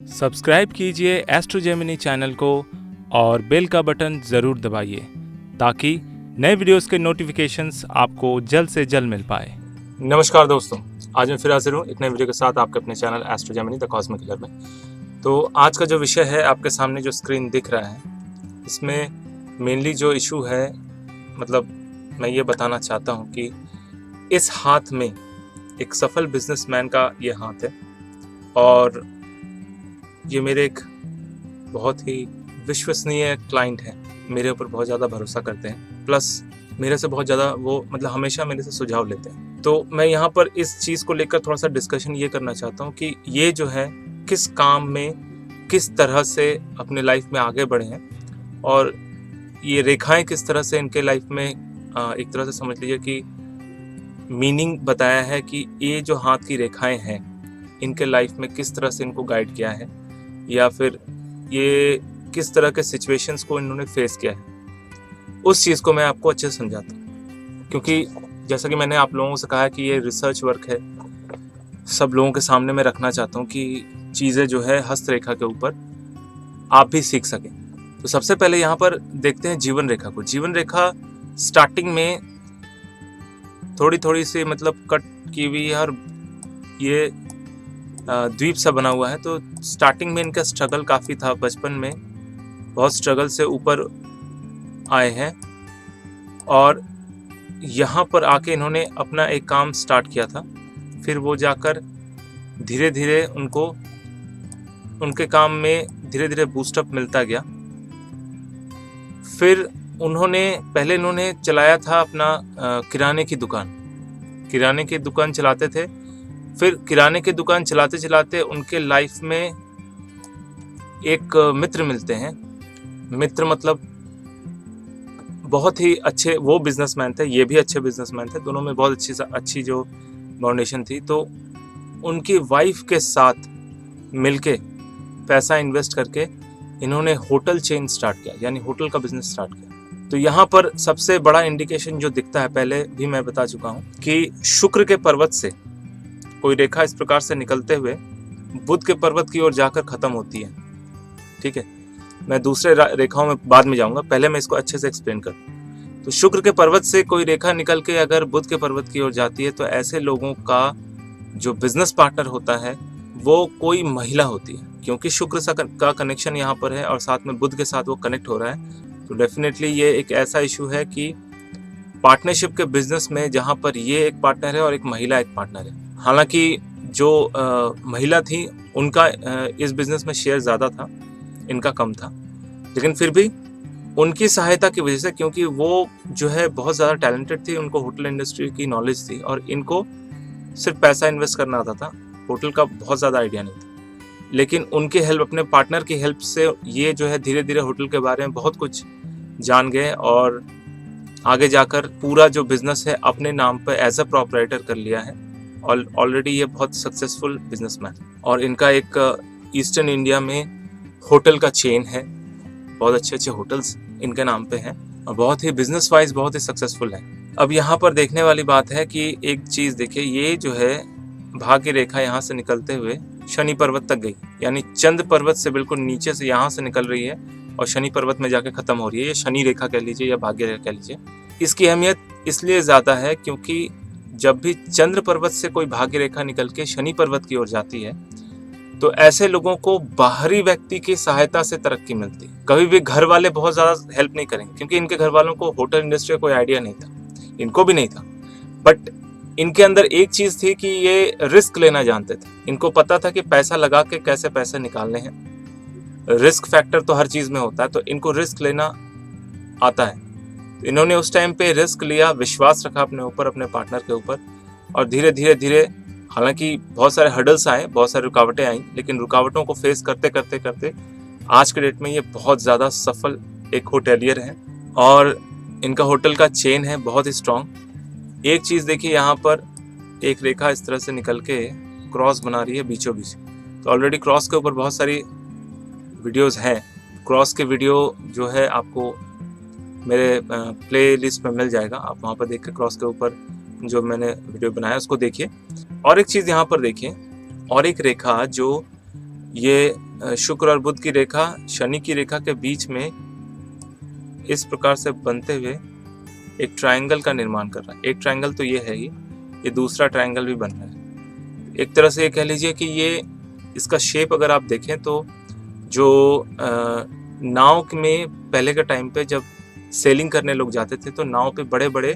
Subscribe कीजिए astro Gemini channel को और बेल का बटन ज़रूर दबाइए ताकि नए वीडियोस के नोटिफिकेशंस आपको जल्द से जल्द मिल पाए। नमस्कार दोस्तों, आज मैं फिर हाजिर हूँ एक नए वीडियो के साथ आपके अपने channel astro Gemini the cosmic killer में। तो आज का जो विषय है आपके सामने जो स्क्रीन दिख रहा है, इसमें मेनली जो इशू है, मतलब मैं ये बताना चाहता हूँ कि इस हाथ में एक सफल बिजनेसमैन का ये हाथ है और ये मेरे एक बहुत ही विश्वसनीय क्लाइंट है। मेरे ऊपर बहुत ज़्यादा भरोसा करते हैं, प्लस मेरे से बहुत ज़्यादा वो हमेशा मेरे से सुझाव लेते हैं। तो मैं यहाँ पर इस चीज़ को लेकर थोड़ा सा डिस्कशन ये करना चाहता हूँ कि ये जो है किस काम में किस तरह से अपने लाइफ में आगे बढ़े हैं और ये रेखाएं किस तरह से इनके लाइफ में एक तरह से समझ लीजिए कि मीनिंग बताया है कि ये जो हाथ की रेखाएं हैं इनके लाइफ में किस तरह से इनको गाइड किया है या फिर ये किस तरह के सिचुएशंस को इन्होंने फेस किया है, उस चीज़ को मैं आपको अच्छे से समझाता हूँ। क्योंकि जैसा कि मैंने आप लोगों से कहा कि ये रिसर्च वर्क है, सब लोगों के सामने मैं रखना चाहता हूँ कि चीज़ें जो है हस्तरेखा के ऊपर आप भी सीख सकें। तो सबसे पहले यहाँ पर देखते हैं जीवन रेखा को। जीवन रेखा स्टार्टिंग में थोड़ी थोड़ी सी कट की हुई है और ये द्वीप सा बना हुआ है। तो स्टार्टिंग में इनका स्ट्रगल काफ़ी था, बचपन में बहुत स्ट्रगल से ऊपर आए हैं और यहाँ पर आके इन्होंने अपना एक काम स्टार्ट किया था। फिर वो जाकर धीरे धीरे उनके काम में धीरे धीरे बूस्टअप मिलता गया। फिर पहले इन्होंने चलाया था अपना किराने की दुकान चलाते थे। फिर किराने की दुकान चलाते चलाते उनके लाइफ में एक मित्र मिलते हैं। मित्र बहुत ही अच्छे वो बिजनेसमैन थे, ये भी अच्छे बिजनेसमैन थे, दोनों में बहुत अच्छी जो फाउंडेशन थी। तो उनकी वाइफ के साथ मिलके पैसा इन्वेस्ट करके इन्होंने होटल चेन स्टार्ट किया, यानी होटल का बिजनेस स्टार्ट किया। तो यहाँ पर सबसे बड़ा इंडिकेशन जो दिखता है, पहले भी मैं बता चुका हूँ कि शुक्र के पर्वत से कोई रेखा इस प्रकार से निकलते हुए बुध के पर्वत की ओर जाकर खत्म होती है। ठीक है, मैं दूसरे रेखाओं में बाद में जाऊंगा, पहले मैं इसको अच्छे से एक्सप्लेन करूं। तो शुक्र के पर्वत से कोई रेखा निकल के अगर बुध के पर्वत की ओर जाती है तो ऐसे लोगों का जो बिजनेस पार्टनर होता है वो कोई महिला होती है। क्योंकि शुक्र का कनेक्शन यहाँ पर है और साथ में बुध के साथ वो कनेक्ट हो रहा है, तो डेफिनेटली ये एक ऐसा इशू है कि पार्टनरशिप के बिजनेस में जहाँ पर ये एक पार्टनर है और एक महिला एक पार्टनर है। हालांकि जो महिला थी उनका इस बिजनेस में शेयर ज़्यादा था, इनका कम था, लेकिन फिर भी उनकी सहायता की वजह से, क्योंकि वो जो है बहुत ज़्यादा टैलेंटेड थी, उनको होटल इंडस्ट्री की नॉलेज थी और इनको सिर्फ पैसा इन्वेस्ट करना आता था, होटल का बहुत ज़्यादा आइडिया नहीं था। लेकिन उनके हेल्प, अपने पार्टनर की हेल्प से ये जो है धीरे धीरे होटल के बारे में बहुत कुछ जान गए और आगे जाकर पूरा जो बिजनेस है अपने नाम पर एज अ प्रोपराइटर कर लिया है। ऑलरेडी ये बहुत सक्सेसफुल बिजनेसमैन, और इनका एक ईस्टर्न इंडिया में होटल का चेन है, बहुत अच्छे होटल्स इनके नाम पे हैं और बहुत ही बिजनेस वाइज बहुत ही सक्सेसफुल है। अब यहाँ पर देखने वाली बात है कि एक चीज़ देखिए, ये जो है भाग्य रेखा यहाँ से निकलते हुए शनि पर्वत तक गई, यानी चंद्र पर्वत से बिल्कुल नीचे से यहाँ से निकल रही है और शनि पर्वत में जाके खत्म हो रही है। ये शनि रेखा कह लीजिए या भाग्य रेखा कह लीजिए। इसकी अहमियत इसलिए ज़्यादा है क्योंकि जब भी चंद्र पर्वत से कोई भाग्य रेखा निकल के शनि पर्वत की ओर जाती है तो ऐसे लोगों को बाहरी व्यक्ति की सहायता से तरक्की मिलती है। कभी भी घर वाले बहुत ज़्यादा हेल्प नहीं करेंगे, क्योंकि इनके घर वालों को होटल इंडस्ट्री का कोई आइडिया नहीं था, इनको भी नहीं था, बट इनके अंदर एक चीज़ थी कि ये रिस्क लेना जानते थे। इनको पता था कि पैसा लगा के कैसे पैसे निकालने हैं। रिस्क फैक्टर तो हर चीज़ में होता है, तो इनको रिस्क लेना आता है। तो इन्होंने उस टाइम पे रिस्क लिया, विश्वास रखा अपने ऊपर, अपने पार्टनर के ऊपर, और धीरे धीरे हालांकि बहुत सारे हर्डल्स आए, बहुत सारी रुकावटें आई, लेकिन रुकावटों को फेस करते करते करते आज के डेट में ये बहुत ज़्यादा सफल एक होटेलियर हैं और इनका होटल का चेन है बहुत ही स्ट्रॉन्ग। एक चीज़ देखिए, यहाँ पर एक रेखा इस तरह से निकल के क्रॉस बना रही है बीचों बीच। तो ऑलरेडी क्रॉस के ऊपर बहुत सारी वीडियोज़ हैं। क्रॉस के वीडियो जो है आपको मेरे प्ले लिस्ट में मिल जाएगा, आप वहाँ पर देख के क्रॉस के ऊपर जो मैंने वीडियो बनाया उसको देखिए। और एक चीज़ यहाँ पर देखिए, और एक रेखा जो ये शुक्र और बुध की रेखा शनि की रेखा के बीच में इस प्रकार से बनते हुए एक ट्रायंगल का निर्माण कर रहा है। एक ट्रायंगल तो ये है ही, ये दूसरा ट्रायंगल भी बन रहा है। एक तरह से ये कह लीजिए कि ये इसका शेप अगर आप देखें तो जो नाव में पहले के टाइम पे जब सेलिंग करने लोग जाते थे तो नाव पे बड़े बड़े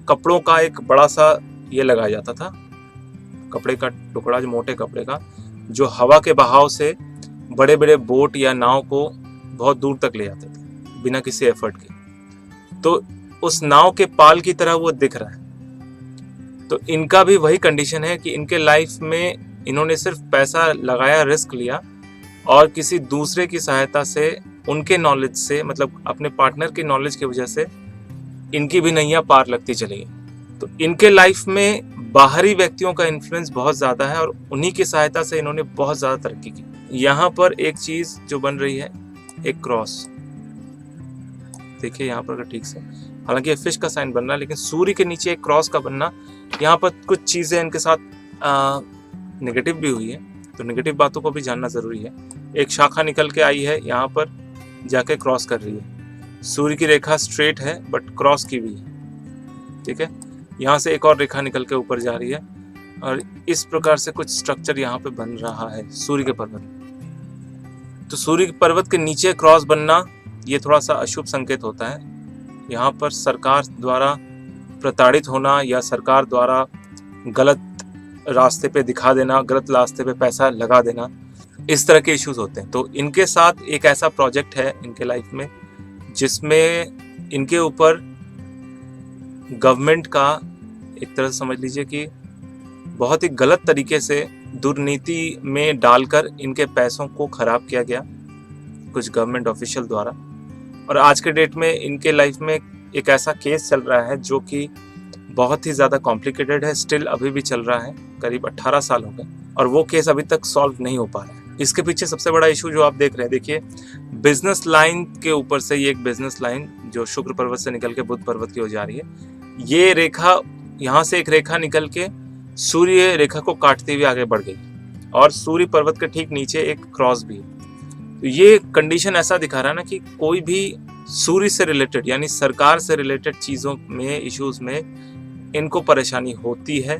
कपड़ों का एक बड़ा सा ये लगाया जाता था, कपड़े का टुकड़ा, जो मोटे कपड़े का, जो हवा के बहाव से बड़े बड़े बोट या नाव को बहुत दूर तक ले जाते थे बिना किसी एफर्ट के। तो उस नाव के पाल की तरह वो दिख रहा है। तो इनका भी वही कंडीशन है कि इनके लाइफ में इन्होंने सिर्फ पैसा लगाया, रिस्क लिया और किसी दूसरे की सहायता से, उनके नॉलेज से, मतलब अपने पार्टनर की नॉलेज की वजह से इनकी भी नैया पार लगती चली गई। तो इनके लाइफ में बाहरी व्यक्तियों का इन्फ्लुएंस बहुत ज़्यादा है और उन्हीं की सहायता से इन्होंने बहुत ज़्यादा तरक्की की। यहाँ पर एक चीज़ जो बन रही है, एक क्रॉस, देखिए यहाँ पर ठीक से, हालांकि ये फिश का साइन बन रहा है लेकिन सूर्य के नीचे एक क्रॉस का बनना, यहाँ पर कुछ चीज़ें इनके साथ नेगेटिव भी हुई है, तो नेगेटिव बातों को भी जानना ज़रूरी है। एक शाखा निकल के आई है, यहाँ पर जाके क्रॉस कर रही है। सूर्य की रेखा स्ट्रेट है बट क्रॉस की भी है, ठीक है। यहाँ से एक और रेखा निकल के ऊपर जा रही है और इस प्रकार से कुछ स्ट्रक्चर यहाँ पे बन रहा है सूर्य के पर्वत। तो सूर्य के पर्वत के नीचे क्रॉस बनना ये थोड़ा सा अशुभ संकेत होता है। यहाँ पर सरकार द्वारा प्रताड़ित होना या सरकार द्वारा गलत रास्ते पे दिखा देना, गलत रास्ते पे पैसा लगा देना, इस तरह के इश्यूज होते हैं। तो इनके साथ एक ऐसा प्रोजेक्ट है इनके लाइफ में जिसमें इनके ऊपर गवर्नमेंट का, एक तरह से समझ लीजिए कि बहुत ही गलत तरीके से दुर्नीति में डालकर इनके पैसों को खराब किया गया कुछ गवर्नमेंट ऑफिशियल द्वारा। और आज के डेट में इनके लाइफ में एक ऐसा केस चल रहा है जो कि बहुत ही ज़्यादा कॉम्प्लिकेटेड है, स्टिल अभी भी चल रहा है, करीब 18 साल हो गए और वो केस अभी तक सॉल्व नहीं हो पा रहा है। इसके पीछे सबसे बड़ा इशू जो आप देख रहे हैं, देखिए बिजनेस लाइन के ऊपर से ये एक बिजनेस लाइन जो शुक्र पर्वत से निकल के बुध पर्वत की हो जा रही है, ये रेखा, यहाँ से एक रेखा निकल के सूर्य रेखा को काटते हुए आगे बढ़ गई और सूर्य पर्वत के ठीक नीचे एक क्रॉस भी है। तो ये कंडीशन ऐसा दिखा रहा है ना कि कोई भी सूर्य से रिलेटेड यानी सरकार से रिलेटेड चीज़ों में, इश्यूज में इनको परेशानी होती है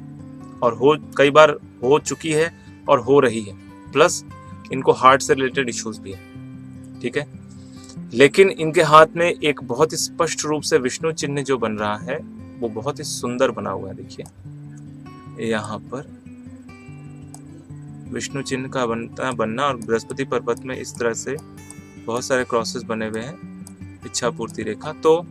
और कई बार हो चुकी है और हो रही है। प्लस इनको हार्ट से रिलेटेड इश्यूज भी है, ठीक है। लेकिन इनके हाथ में एक बहुत ही स्पष्ट रूप से विष्णु चिन्ह जो बन रहा है वो बहुत ही सुंदर बना हुआ है। देखिए यहाँ पर विष्णु चिन्ह का बनना और बृहस्पति पर्वत में इस तरह से बहुत सारे क्रॉसेस बने हुए हैं, इच्छा पूर्ति रेखा। तो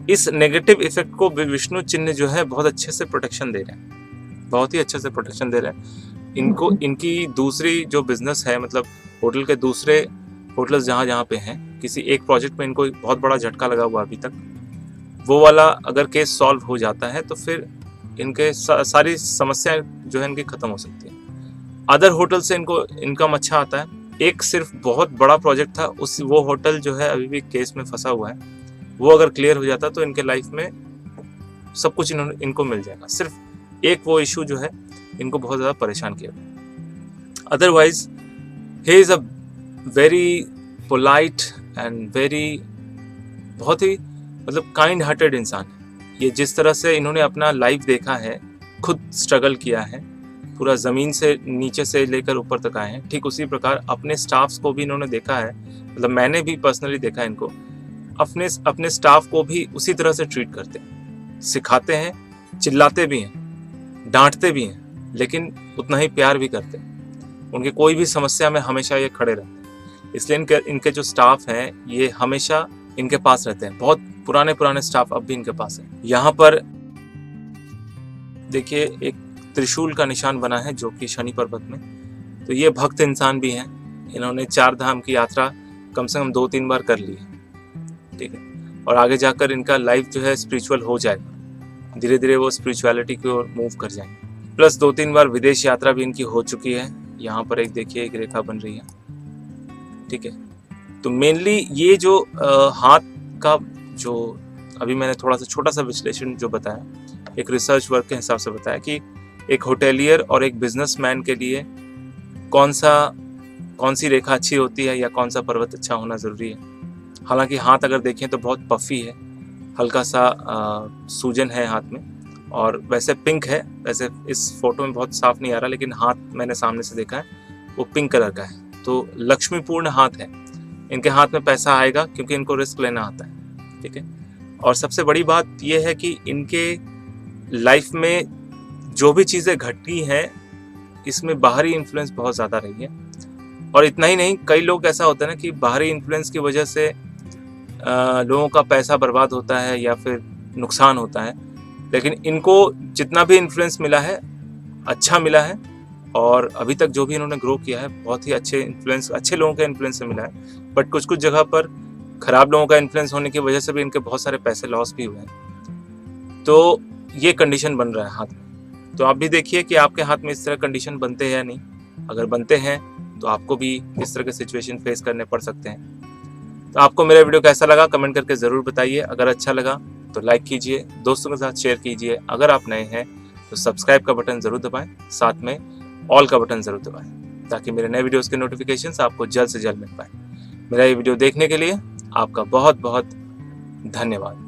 इस नेगेटिव इफेक्ट को विष्णु चिन्ह जो है बहुत अच्छे से प्रोटेक्शन दे रहे हैं, बहुत ही अच्छे से प्रोटेक्शन दे रहे हैं इनको। इनकी दूसरी जो बिजनेस है, मतलब होटल के दूसरे होटल्स जहाँ पे हैं, किसी एक प्रोजेक्ट में इनको बहुत बड़ा झटका लगा हुआ अभी तक, वो वाला अगर केस सॉल्व हो जाता है तो फिर इनके सारी समस्या जो है इनकी खत्म हो सकती है। अदर होटल से इनको इनकम अच्छा आता है। एक सिर्फ बहुत बड़ा प्रोजेक्ट था, वो होटल जो है अभी भी केस में फंसा हुआ है, वो अगर क्लियर हो जाता तो इनके लाइफ में सब कुछ इनको मिल जाएगा। सिर्फ एक वो इशू जो है इनको बहुत ज़्यादा परेशान किया। Otherwise he is a very polite and very, बहुत ही मतलब काइंड हार्टेड इंसान है ये। जिस तरह से इन्होंने अपना लाइफ देखा है, खुद स्ट्रगल किया है, पूरा ज़मीन से नीचे से लेकर ऊपर तक आए हैं, ठीक उसी प्रकार अपने स्टाफ्स को भी इन्होंने देखा है। मतलब मैंने भी पर्सनली देखा है इनको, अपने स्टाफ को भी उसी तरह से ट्रीट करते हैं, सिखाते हैं, चिल्लाते भी हैं, डांटते भी हैं, लेकिन उतना ही प्यार भी करते हैं। उनकी कोई भी समस्या में हमेशा ये खड़े रहते हैं। इसलिए इनके जो स्टाफ हैं ये हमेशा इनके पास रहते हैं। बहुत पुराने स्टाफ अब भी इनके पास है। यहाँ पर देखिए एक त्रिशूल का निशान बना है जो कि शनि पर्वत में। तो ये भक्त इंसान भी हैं, इन्होंने 4 धाम की यात्रा कम से कम 2-3 बार कर ली है, ठीक है। और आगे जाकर इनका लाइफ जो है स्पिरिचुअल हो जाएगा, धीरे धीरे वो स्पिरिचुअलिटी की ओर मूव कर जाएंगे। प्लस 2-3 बार विदेश यात्रा भी इनकी हो चुकी है। यहाँ पर एक देखिए एक रेखा बन रही है, ठीक है। तो मेनली ये जो हाथ का जो अभी मैंने थोड़ा सा छोटा सा विश्लेषण जो बताया, एक रिसर्च वर्क के हिसाब से बताया कि एक होटेलियर और एक बिजनेसमैन के लिए कौन सा कौन सी रेखा अच्छी होती है या कौन सा पर्वत अच्छा होना ज़रूरी है। हालांकि हाथ अगर देखें तो बहुत पफी है, हल्का सा सूजन है हाथ में, और वैसे पिंक है। वैसे इस फोटो में बहुत साफ नहीं आ रहा, लेकिन हाथ मैंने सामने से देखा है वो पिंक कलर का है। तो लक्ष्मीपूर्ण हाथ है, इनके हाथ में पैसा आएगा क्योंकि इनको रिस्क लेना आता है। ठीक है। और सबसे बड़ी बात यह है कि इनके लाइफ में जो भी चीज़ें घटी हैं इसमें बाहरी इन्फ्लुएंस बहुत ज़्यादा रही है। और इतना ही नहीं, कई लोग ऐसा होता है ना कि बाहरी इन्फ्लुएंस की वजह से लोगों का पैसा बर्बाद होता है या फिर नुकसान होता है, लेकिन इनको जितना भी इन्फ्लुएंस मिला है अच्छा मिला है, और अभी तक जो भी इन्होंने ग्रो किया है बहुत ही अच्छे लोगों के इन्फ्लुएंस से मिला है। बट कुछ कुछ जगह पर खराब लोगों का इन्फ्लुएंस होने की वजह से भी इनके बहुत सारे पैसे लॉस भी हुए हैं। तो ये कंडीशन बन रहा है हाथ में। तो आप भी देखिए कि आपके हाथ में इस तरह कंडीशन बनते हैं या नहीं। अगर बनते हैं तो आपको भी इस तरह के सिचुएशन फेस करने पड़ सकते हैं। तो आपको मेरा वीडियो कैसा लगा कमेंट करके ज़रूर बताइए। अगर अच्छा लगा तो लाइक कीजिए, दोस्तों के साथ शेयर कीजिए। अगर आप नए हैं तो सब्सक्राइब का बटन ज़रूर दबाएं, साथ में ऑल का बटन ज़रूर दबाएं, ताकि मेरे नए वीडियोस के नोटिफिकेशंस आपको जल्द से जल्द मिल पाए। मेरा ये वीडियो देखने के लिए आपका बहुत बहुत धन्यवाद।